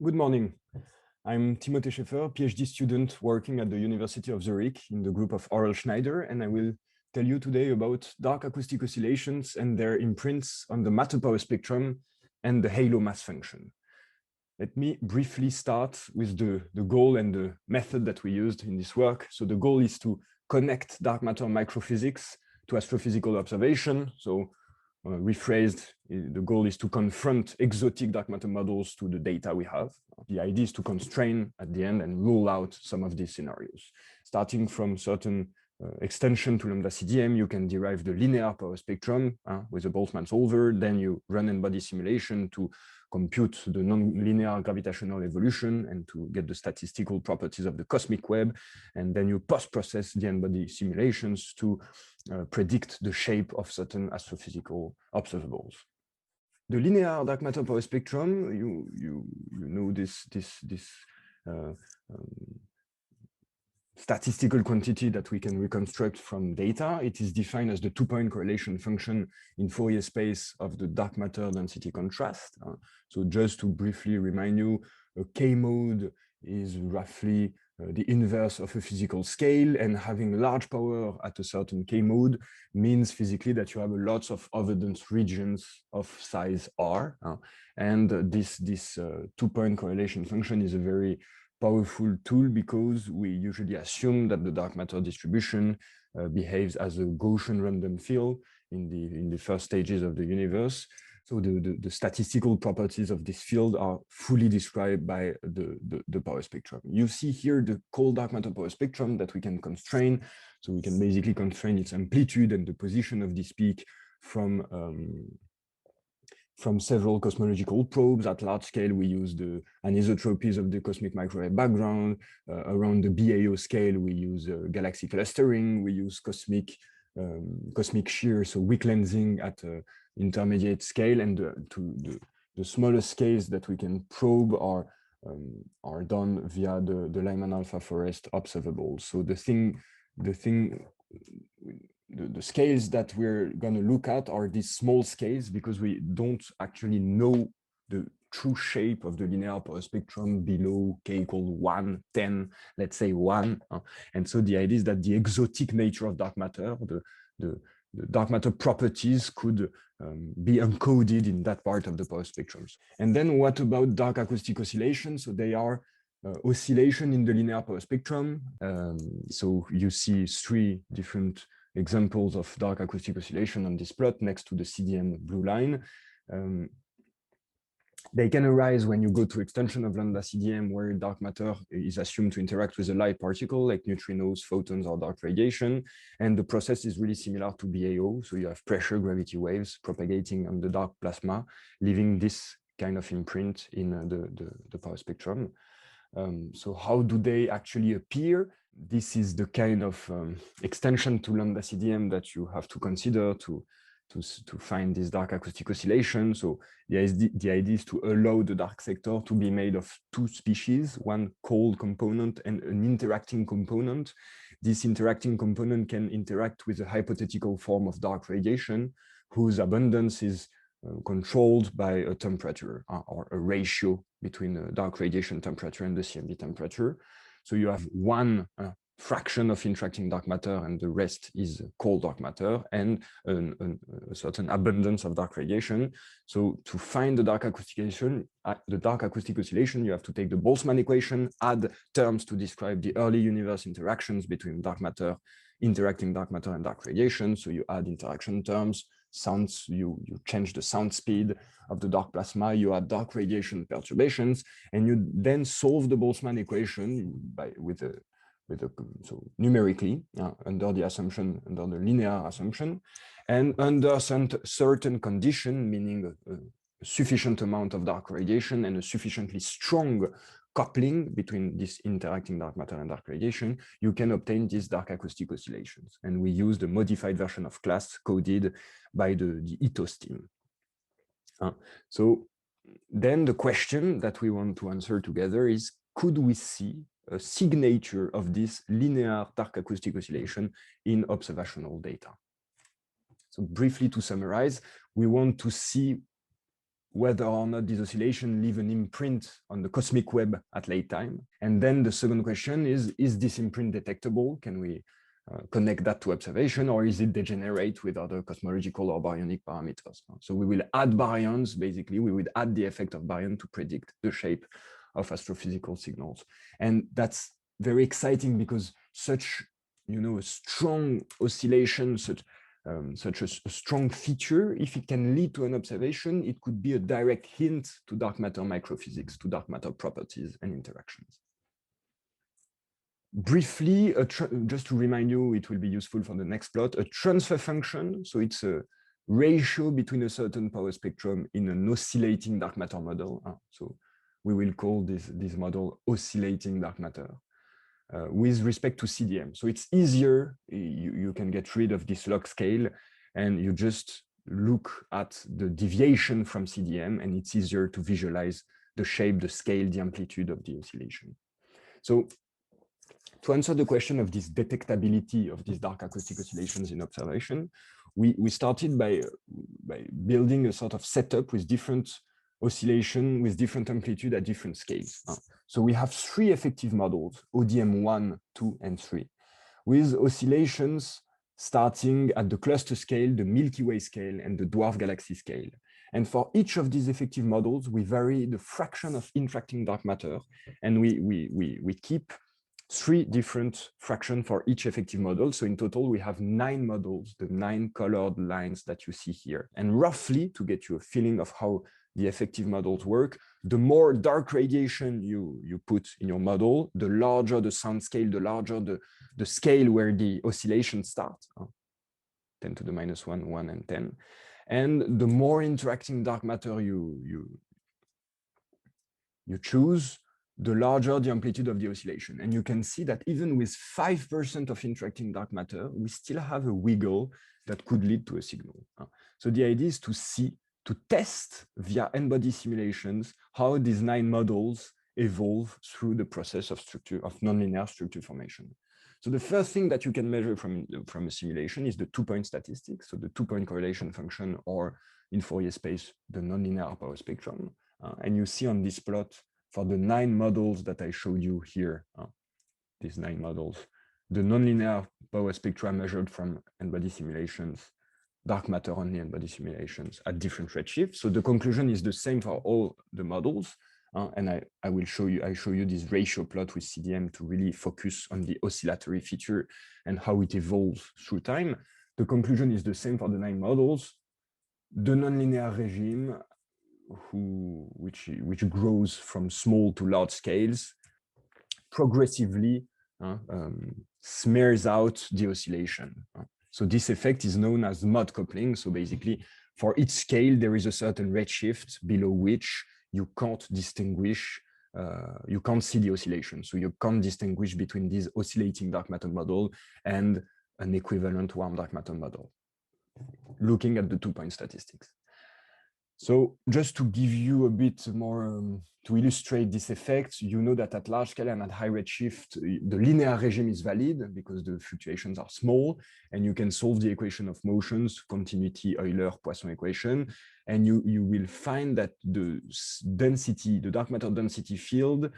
Good morning. I'm Timothée Schäfer, PhD student working at the University of Zurich in the group of Aurel Schneider, and I will tell you today about dark acoustic oscillations and their imprints on the matter power spectrum and the halo mass function. Let me briefly start with the goal and the method that we used in this work. So the goal is to connect dark matter microphysics to astrophysical observation. So rephrased, the goal is to confront exotic dark matter models to the data we have. The idea is to constrain at the end and rule out some of these scenarios. Starting from certain extension to lambda CDM, you can derive the linear power spectrum with a Boltzmann solver. Then you run n-body simulation to compute the nonlinear gravitational evolution and to get the statistical properties of the cosmic web. And then you post-process the n-body simulations to predict the shape of certain astrophysical observables. The linear dark matter power spectrum, you know this statistical quantity that we can reconstruct from data. It is defined as the two-point correlation function in Fourier space of the dark matter density contrast. So just to briefly remind you, a K-mode is roughly the inverse of a physical scale, and having large power at a certain K-mode means physically that you have lots of avoidance regions of size R. And this two-point correlation function is a very powerful tool because we usually assume that the dark matter distribution behaves as a Gaussian random field in the first stages of the universe. So the statistical properties of this field are fully described by the power spectrum. You see here the cold dark matter power spectrum that we can constrain. So we can basically constrain its amplitude and the position of this peak from several cosmological probes. At large scale, we use the anisotropies of the cosmic microwave background. Around the BAO scale, we use galaxy clustering. We use cosmic shear, so weak lensing at intermediate scale, and the smallest scales that we can probe are done via the Lyman alpha forest observables. So the scales that we're going to look at are these small scales because we don't actually know the true shape of the linear power spectrum below k equal 1, 10, let's say 1. And so the idea is that the exotic nature of dark matter, the dark matter properties could be encoded in that part of the power spectrums. And then what about dark acoustic oscillations? So they are oscillation in the linear power spectrum. So you see three different examples of dark acoustic oscillation on this plot next to the CDM blue line. They can arise when you go to extension of lambda CDM, where dark matter is assumed to interact with a light particle like neutrinos, photons, or dark radiation. And the process is really similar to BAO. So you have pressure gravity waves propagating on the dark plasma, leaving this kind of imprint in the power spectrum. So how do they actually appear? This is the kind of extension to lambda CDM that you have to consider to find this dark acoustic oscillation. So the idea is to allow the dark sector to be made of two species, one cold component and an interacting component. This interacting component can interact with a hypothetical form of dark radiation whose abundance is controlled by a temperature or a ratio between the dark radiation temperature and the CMB temperature. So you have one fraction of interacting dark matter and the rest is cold dark matter and a certain abundance of dark radiation. So to find the dark acoustic oscillation, you have to take the Boltzmann equation, add terms to describe the early universe interactions between dark matter, interacting dark matter and dark radiation. So you add interaction terms, sounds, you change the sound speed of the dark plasma, you add dark radiation perturbations, and you then solve the Boltzmann equation so numerically under the linear assumption, and under certain condition, meaning a sufficient amount of dark radiation and a sufficiently strong coupling between this interacting dark matter and dark radiation, you can obtain these dark acoustic oscillations. And we use the modified version of class coded by the Ethos team. So then the question that we want to answer together is, could we see a signature of this linear dark acoustic oscillation in observational data? So briefly to summarize, we want to see whether or not these oscillations leave an imprint on the cosmic web at late time. And then the second question is this imprint detectable? Can we connect that to observation, or is it degenerate with other cosmological or baryonic parameters? So we will add baryons, basically, we would add the effect of baryon to predict the shape of astrophysical signals. And that's very exciting because such, a strong oscillation, such a strong feature, if it can lead to an observation, it could be a direct hint to dark matter microphysics, to dark matter properties and interactions. Briefly, just to remind you, it will be useful for the next plot, a transfer function. So it's a ratio between a certain power spectrum in an oscillating dark matter model. So we will call this model oscillating dark matter. With respect to CDM. So it's easier, you can get rid of this log scale and you just look at the deviation from CDM, and it's easier to visualize the shape, the scale, the amplitude of the oscillation. So to answer the question of this detectability of these dark acoustic oscillations in observation, we started by building a sort of setup with different oscillation with different amplitude at different scales. So we have 3 effective models, ODM 1, 2, and 3, with oscillations starting at the cluster scale, the Milky Way scale, and the dwarf galaxy scale. And for each of these effective models, we vary the fraction of interacting dark matter, and we keep 3 different fractions for each effective model. So in total, we have 9 models, the 9 colored lines that you see here. And roughly, to get you a feeling of how the effective models work, the more dark radiation you put in your model, the larger the sound scale, the larger the scale where the oscillations start, 10 to the minus 1, 1, and 10. And the more interacting dark matter you choose, the larger the amplitude of the oscillation. And you can see that even with 5% of interacting dark matter, we still have a wiggle that could lead to a signal. So the idea is to test via n-body simulations how these 9 models evolve through the process of nonlinear structure formation. So the first thing that you can measure from a simulation is the 2-point statistic, so the 2-point correlation function, or in Fourier space, the nonlinear power spectrum. And you see on this plot, for the 9 models that I showed you here, these 9 models, the nonlinear power spectra measured from n-body simulations, dark matter only n-body simulations at different redshifts. So the conclusion is the same for all the models. And I show you this ratio plot with CDM to really focus on the oscillatory feature and how it evolves through time. The conclusion is the same for the 9 models. The nonlinear regime, which grows from small to large scales, progressively smears out the oscillation. So this effect is known as mode coupling. So basically, for each scale, there is a certain redshift below which you can't distinguish, you can't see the oscillation. So you can't distinguish between this oscillating dark matter model and an equivalent warm dark matter model, looking at the 2-point statistics. So just to give you a bit more, to illustrate this effect, you know that at large scale and at high redshift, the linear regime is valid because the fluctuations are small, and you can solve the equation of motions, continuity Euler-Poisson equation, and you will find that the density, the dark matter density field,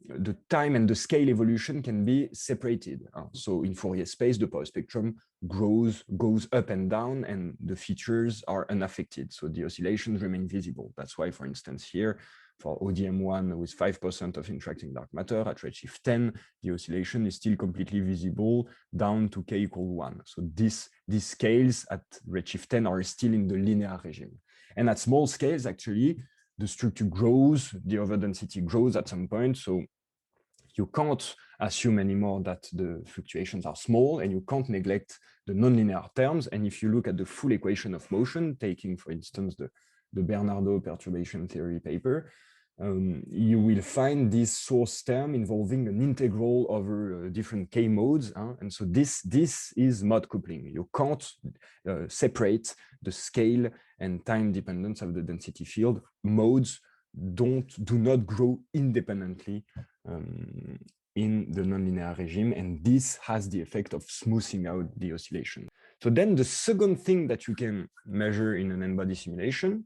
the time and the scale evolution can be separated. So in Fourier space, the power spectrum goes up and down, and the features are unaffected. So the oscillations remain visible. That's why, for instance, here, for ODM1 with 5% of interacting dark matter at redshift 10, the oscillation is still completely visible down to k equal 1. So these scales at redshift 10 are still in the linear regime. And at small scales, actually, the structure grows, the overdensity grows at some point. So you can't assume anymore that the fluctuations are small, and you can't neglect the nonlinear terms. And if you look at the full equation of motion, taking, for instance, the Bernardo perturbation theory paper, you will find this source term involving an integral over different k modes. And so this is mode coupling. You can't separate the scale and time dependence of the density field. Modes do not grow independently in the nonlinear regime, and this has the effect of smoothing out the oscillation. So then the second thing that you can measure in an n-body simulation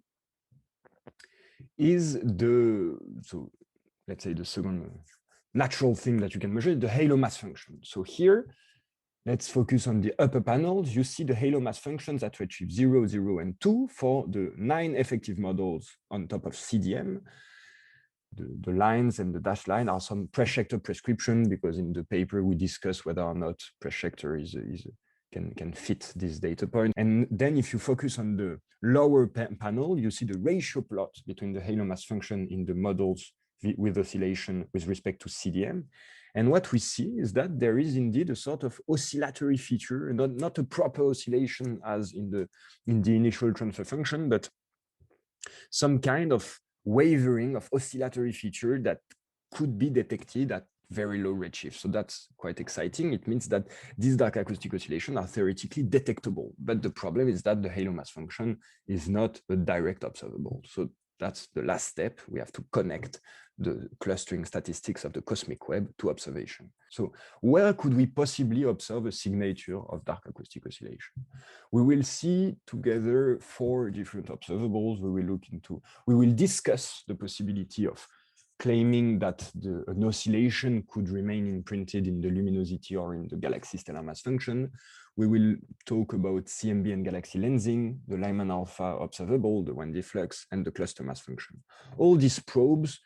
is so let's say the second natural thing that you can measure is the halo mass function. So here, let's focus on the upper panels. You see the halo mass functions at redshift 0, 0, and 2 for the 9 effective models on top of CDM. The lines and the dashed line are some Preschecter prescription, because in the paper we discuss whether or not Preschecter can fit this data point. And then if you focus on the lower panel, you see the ratio plot between the halo mass function in the models with oscillation with respect to CDM. And what we see is that there is indeed a sort of oscillatory feature, not a proper oscillation as in the initial transfer function, but some kind of wavering of oscillatory feature that could be detected at very low redshift. So that's quite exciting. It means that these dark acoustic oscillations are theoretically detectable, but the problem is that the halo mass function is not a direct observable. So that's the last step. We have to connect the clustering statistics of the cosmic web to observation. So where could we possibly observe a signature of dark acoustic oscillation? We will see together 4 different observables. We will discuss the possibility of claiming that an oscillation could remain imprinted in the luminosity or in the galaxy stellar mass function. We will talk about CMB and galaxy lensing, the Lyman alpha observable, the 1D flux, and the cluster mass function. All these probes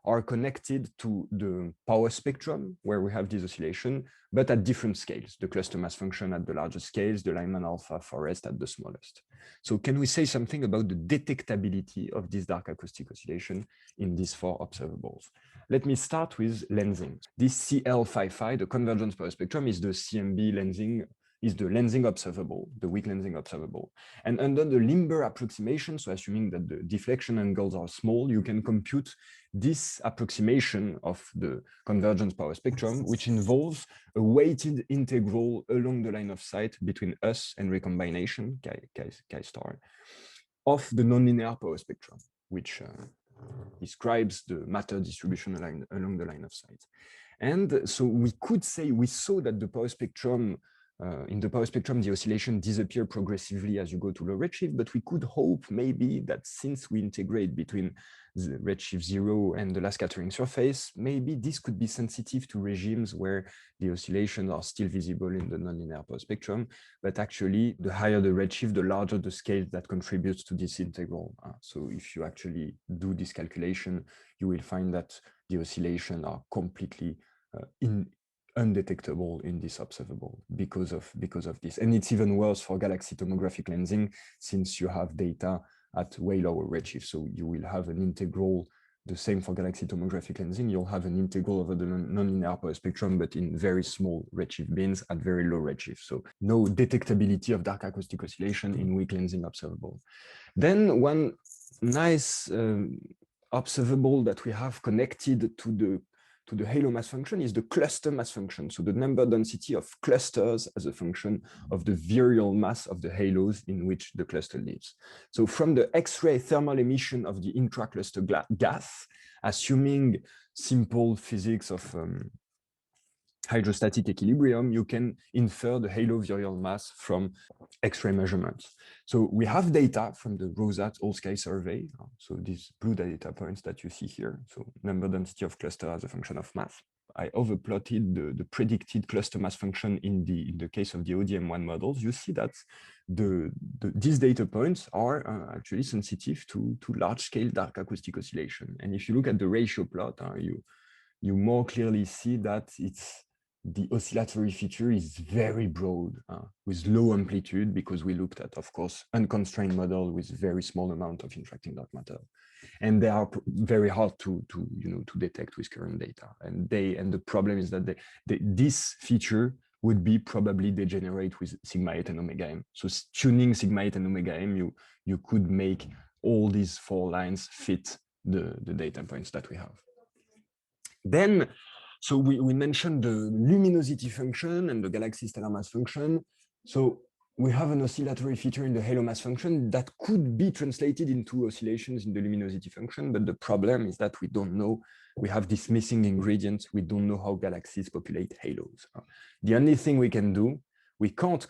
are connected to the power spectrum where we have this oscillation, but at different scales. The cluster mass function at the largest scales, the Lyman alpha forest at the smallest. So can we say something about the detectability of this dark acoustic oscillation in these 4 observables? Let me start with lensing. This CL55, the convergence power spectrum, is the CMB lensing, is the lensing observable, the weak lensing observable. And under the Limber approximation, so assuming that the deflection angles are small, you can compute this approximation of the convergence power spectrum, which involves a weighted integral along the line of sight between us and recombination, chi star, of the nonlinear power spectrum, which describes the matter distribution along the line of sight. And so we could say, we saw that the power spectrum, in the power spectrum, the oscillation disappear progressively as you go to low redshift, but we could hope maybe that since we integrate between the redshift 0 and the last scattering surface, maybe this could be sensitive to regimes where the oscillations are still visible in the nonlinear power spectrum, but actually the higher the redshift, the larger the scale that contributes to this integral. So if you actually do this calculation, you will find that the oscillations are completely undetectable in this observable because of this. And it's even worse for galaxy tomographic lensing, since you have data at way lower redshift. So you will have an integral, the same for galaxy tomographic lensing, you'll have an integral over the nonlinear power spectrum, but in very small redshift bins at very low redshift. So no detectability of dark acoustic oscillation in weak lensing observable. Then one nice observable that we have connected to the halo mass function is the cluster mass function. So the number density of clusters as a function of the virial mass of the halos in which the cluster lives. So from the X-ray thermal emission of the intracluster gas, assuming simple physics of hydrostatic equilibrium, you can infer the halo virial mass from X-ray measurements. So we have data from the Rosat All-Sky survey. So these blue data points that you see here, so number density of cluster as a function of mass. I overplotted the predicted cluster mass function in the case of the ODM1 models. You see that these data points are actually sensitive to large-scale dark acoustic oscillation. And if you look at the ratio plot, you more clearly see that the oscillatory feature is very broad with low amplitude, because we looked at, of course, unconstrained model with very small amount of interacting dark matter, and they are very hard to detect with current data. And the problem is that this feature would be probably degenerate with sigma 8 and omega m. So tuning sigma 8 and omega m, you could make all these 4 lines fit the data points that we have. Then, so we mentioned the luminosity function and the galaxy stellar mass function. So we have an oscillatory feature in the halo mass function that could be translated into oscillations in the luminosity function, but the problem is that we don't know, we have this missing ingredient, we don't know how galaxies populate halos. The only thing we can do, we can't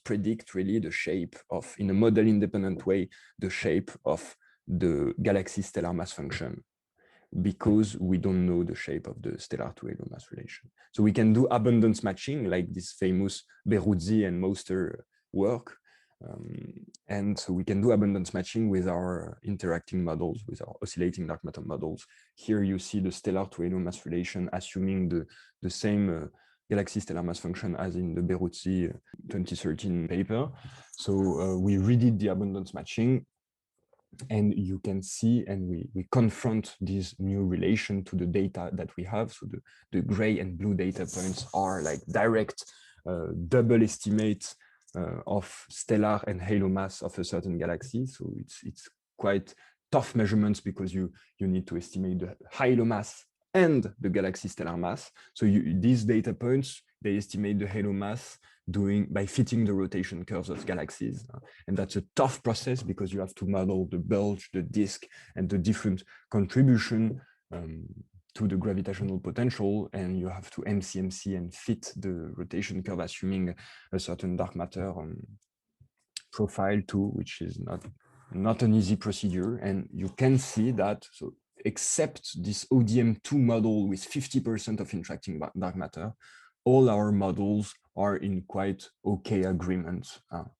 predict really the shape of, in a model independent way, the shape of the galaxy stellar mass function because we don't know the shape of the stellar to halo mass relation. So we can do abundance matching like this famous Beruzzi and Moster work. And so we can do abundance matching with our interacting models, with our oscillating dark matter models. Here you see the stellar to halo mass relation, assuming the same galaxy stellar mass function as in the Beruzzi 2013 paper. So we redid the abundance matching, and you can see, and we confront this new relation to the data that we have. So the gray and blue data points are like direct double estimates of stellar and halo mass of a certain galaxy. So it's quite tough measurements because you need to estimate the halo mass and the galaxy stellar mass. So these data points, they estimate the halo mass by fitting the rotation curves of galaxies. And that's a tough process because you have to model the bulge, the disk, and the different contribution to the gravitational potential, and you have to MCMC and fit the rotation curve assuming a certain dark matter profile too, which is not an easy procedure. And you can see that, so except this ODM2 model with 50% of interacting dark matter, all our models are in quite okay agreement,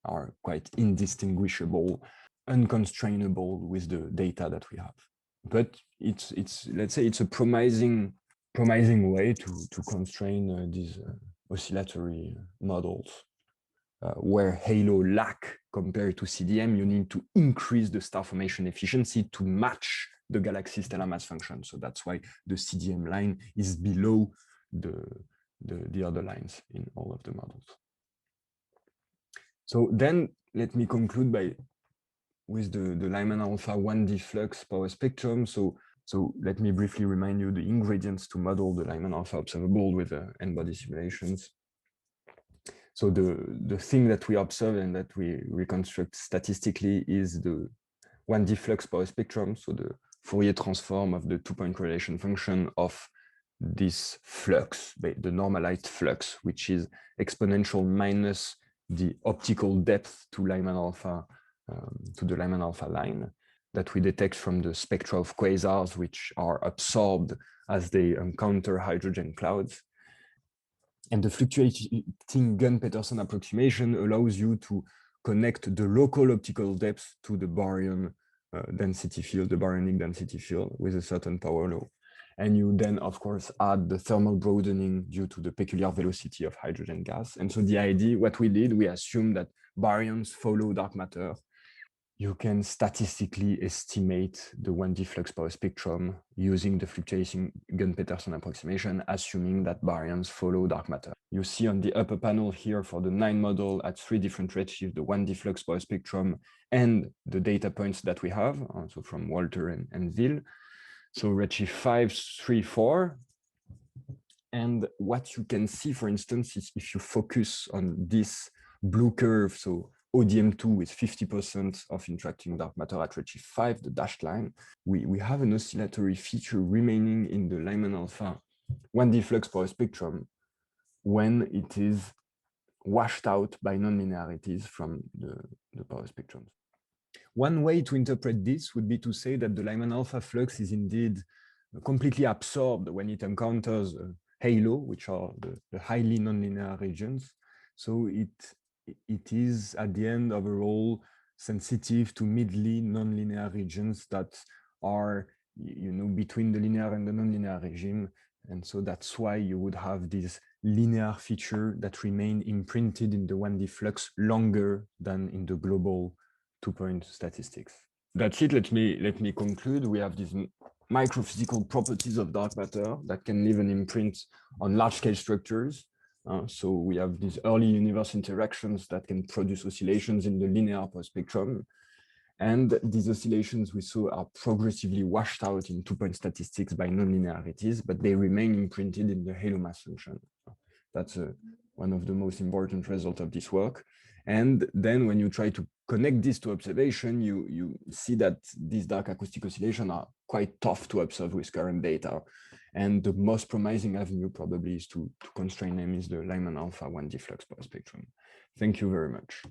are quite indistinguishable, unconstrainable with the data that we have. But it's let's say it's a promising way to constrain these oscillatory models. Where halo lack compared to CDM, you need to increase the star formation efficiency to match the galaxy stellar mass function. So that's why the CDM line is below the other lines in all of the models. So then let me conclude with the Lyman alpha 1D flux power spectrum. So let me briefly remind you the ingredients to model the Lyman alpha observable with n-body simulations. So the thing that we observe and that we reconstruct statistically is the 1D flux power spectrum, so the Fourier transform of the two-point correlation function of this flux, the normalized flux, which is exponential minus the optical depth to Lyman alpha, to the Lyman alpha line that we detect from the spectra of quasars, which are absorbed as they encounter hydrogen clouds. And the fluctuating Gunn-Peterson approximation allows you to connect the local optical depth to the baryon density field, the baryonic density field with a certain power law. And you then, of course, add the thermal broadening due to the peculiar velocity of hydrogen gas. And so the idea, what we did, we assumed that baryons follow dark matter. You can statistically estimate the 1D flux power spectrum using the fluctuating Gunn-Peterson approximation, assuming that baryons follow dark matter. You see on the upper panel here for the 9 model at 3 different redshifts, the 1D flux power spectrum and the data points that we have, so from Walter and Ville. So redshift 5, 3, 4. And what you can see, for instance, is if you focus on this blue curve, so ODM2 with 50% of interacting dark matter at redshift 5, the dashed line, we have an oscillatory feature remaining in the Lyman alpha 1D flux power spectrum when it is washed out by nonlinearities from the power spectrums. One way to interpret this would be to say that the Lyman alpha flux is indeed completely absorbed when it encounters halo, which are the highly nonlinear regions. So it is at the end overall sensitive to midly nonlinear regions that are, between the linear and the nonlinear regime. And so that's why you would have this linear feature that remain imprinted in the 1D flux longer than in the global two-point statistics. That's it. Let me conclude. We have these microphysical properties of dark matter that can leave an imprint on large-scale structures. So we have these early universe interactions that can produce oscillations in the linear power spectrum. And these oscillations we saw are progressively washed out in two-point statistics by nonlinearities, but they remain imprinted in the halo mass function. That's one of the most important results of this work. And then when you try to connect this to observation, you see that these dark acoustic oscillations are quite tough to observe with current data. And the most promising avenue probably is to constrain them is the Lyman alpha 1D flux power spectrum. Thank you very much.